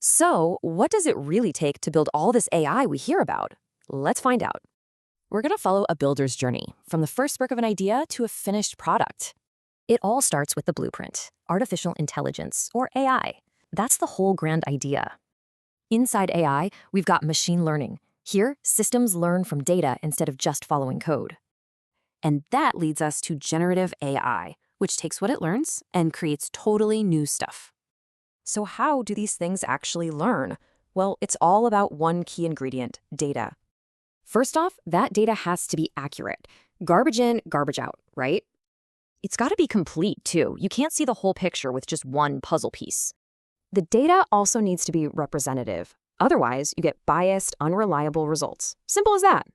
So, what does it really take to build all this AI we hear about? Let's find out. We're going to follow a builder's journey from the first spark of an idea to a finished product. It all starts with the blueprint, artificial intelligence, or AI. That's the whole grand idea. Inside AI, we've got machine learning. Here, systems learn from data instead of just following code. And that leads us to generative AI, which takes what it learns and creates totally new stuff. So how do these things actually learn? Well, it's all about one key ingredient, data. First off, that data has to be accurate. Garbage in, garbage out, right? It's got to be complete, too. You can't see the whole picture with just one puzzle piece. The data also needs to be representative. Otherwise, you get biased, unreliable results. Simple as that.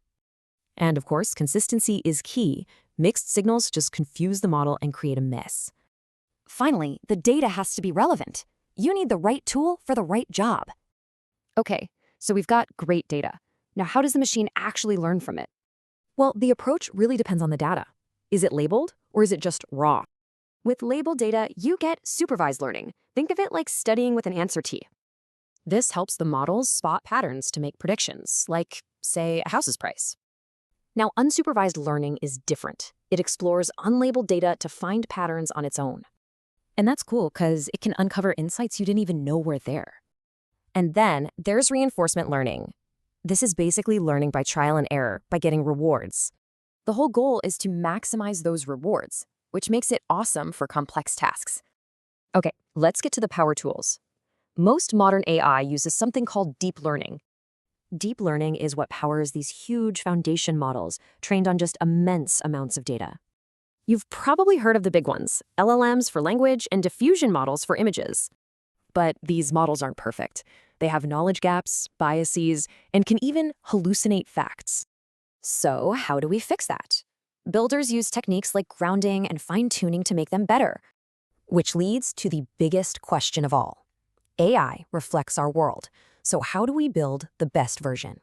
And of course, consistency is key. Mixed signals just confuse the model and create a mess. Finally, the data has to be relevant. You need the right tool for the right job. Okay, so we've got great data. Now, how does the machine actually learn from it? Well, the approach really depends on the data. Is it labeled, or is it just raw? With labeled data, you get supervised learning. Think of it like studying with an answer key. This helps the models spot patterns to make predictions, like, say, a house's price. Now, unsupervised learning is different. It explores unlabeled data to find patterns on its own. And that's cool because it can uncover insights you didn't even know were there. And then there's reinforcement learning. This is basically learning by trial and error, by getting rewards. The whole goal is to maximize those rewards, which makes it awesome for complex tasks. Okay, let's get to the power tools. Most modern AI uses something called deep learning. Deep learning is what powers these huge foundation models trained on just immense amounts of data. You've probably heard of the big ones, LLMs for language and diffusion models for images. But these models aren't perfect. They have knowledge gaps, biases, and can even hallucinate facts. So how do we fix that? Builders use techniques like grounding and fine-tuning to make them better, which leads to the biggest question of all. AI reflects our world, so how do we build the best version?